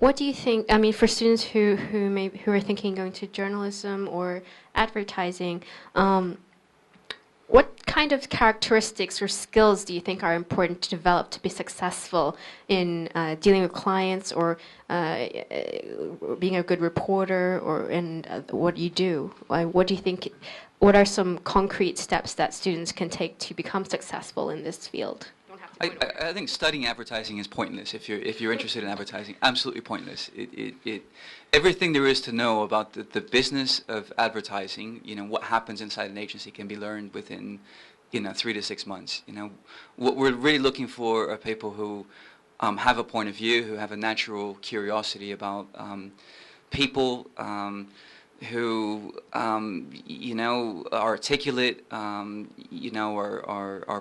What do you think, I mean, for students who are thinking going to journalism or advertising, what kind of characteristics or skills do you think are important to develop to be successful in dealing with clients, or being a good reporter, or in what you do? What do you think? What are some concrete steps that students can take to become successful in this field? I think studying advertising is pointless if you're interested in advertising. Absolutely pointless. Everything there is to know about the business of advertising, what happens inside an agency, can be learned within 3 to 6 months. What we're really looking for are people who have a point of view, who have a natural curiosity about people, who are articulate, are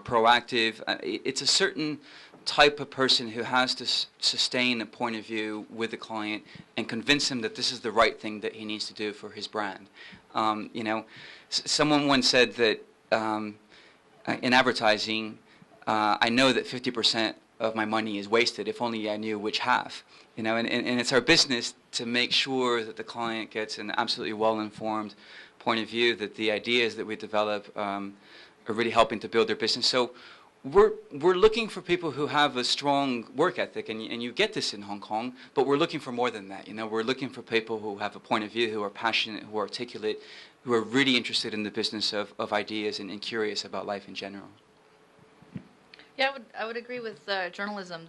proactive. It's a certain type of person who has to sustain a point of view with the client and convince him that this is the right thing that he needs to do for his brand. Someone once said that in advertising, I know that 50% of my money is wasted if only I knew which half. And it's our business to make sure that the client gets an absolutely well-informed point of view, that the ideas that we develop are really helping to build their business. So we're looking for people who have a strong work ethic, and you get this in Hong Kong, but we're looking for more than that. We're looking for people who have a point of view, who are passionate, who are articulate, who are really interested in the business of ideas and curious about life in general. Yeah, I would agree with journalism.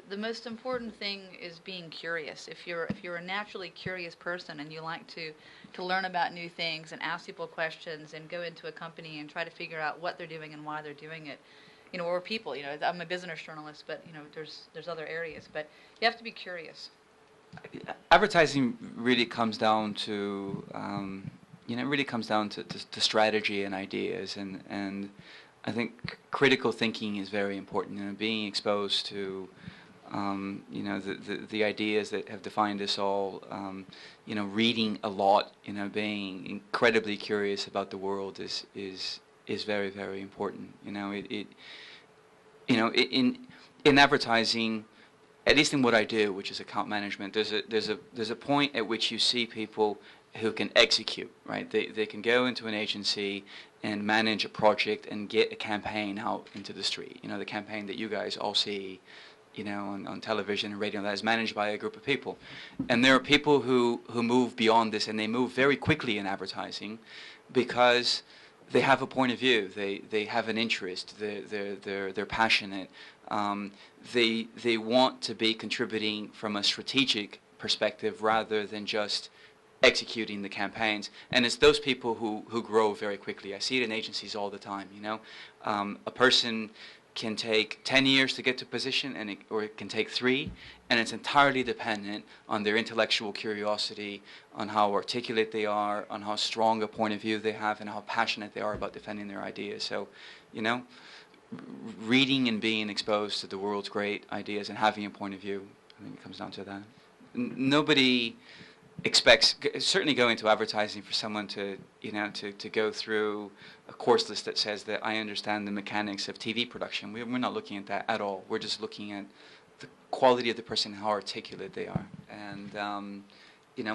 The most important thing is being curious. If you're a naturally curious person and you like to learn about new things and ask people questions and go into a company and try to figure out what they're doing and why they're doing it, or people. I'm a business journalist, but there's other areas. But you have to be curious. Advertising really comes down to it really comes down to strategy and ideas, and I think critical thinking is very important. Being exposed to the ideas that have defined us all. Reading a lot. Being incredibly curious about the world is very, very important. In advertising, at least in what I do, which is account management, there's a point at which you see people who can execute, right? They can go into an agency and manage a project and get a campaign out into the street. The campaign that you guys all see, on television and radio, that is managed by a group of people. And there are people who move beyond this, and they move very quickly in advertising because they have a point of view. They have an interest. They're passionate. They want to be contributing from a strategic perspective rather than just executing the campaigns. And it's those people who grow very quickly. I see it in agencies all the time. A person can take 10 years to get to a position, or it can take 3, and it's entirely dependent on their intellectual curiosity, on how articulate they are, on how strong a point of view they have, and how passionate they are about defending their ideas. So, reading and being exposed to the world's great ideas and having a point of view, I think it comes down to that. Nobody expects, certainly going into advertising, for someone to go through a course list that says that I understand the mechanics of TV production. We're not looking at that at all. We're just looking at the quality of the person, how articulate they are. And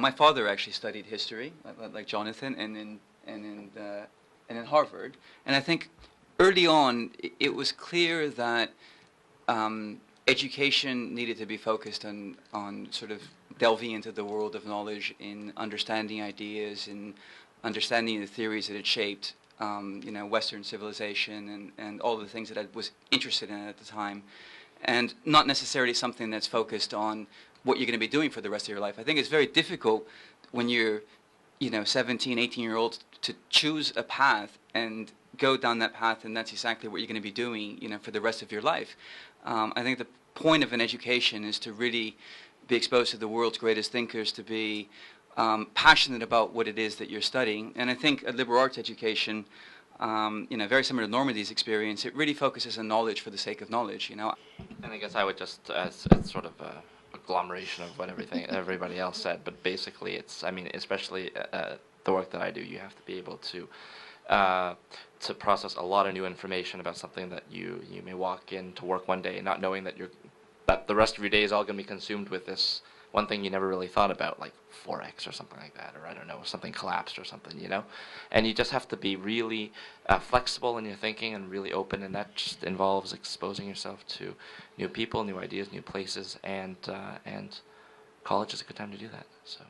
my father actually studied history, like Jonathan, and in Harvard. And I think early on it was clear that education needed to be focused on sort of delving into the world of knowledge, in understanding ideas, and understanding the theories that had shaped Western civilization and all the things that I was interested in at the time, and not necessarily something that's focused on what you're going to be doing for the rest of your life. I think it's very difficult when you're 17, 18-year-old to choose a path and go down that path, and that's exactly what you're going to be doing for the rest of your life. I think the point of an education is to really be exposed to the world's greatest thinkers, to be passionate about what it is that you're studying. And I think a liberal arts education, very similar to Normandy's experience, it really focuses on knowledge for the sake of knowledge. And I guess I would just, as sort of a agglomeration of what everybody else said, but basically especially the work that I do, you have to be able to process a lot of new information about something that you may walk in to work one day not knowing that the rest of your day is all going to be consumed with this one thing you never really thought about, like Forex or something like that, or I don't know, something collapsed or something, you know? And you just have to be really flexible in your thinking and really open, and that just involves exposing yourself to new people, new ideas, new places, and college is a good time to do that, so.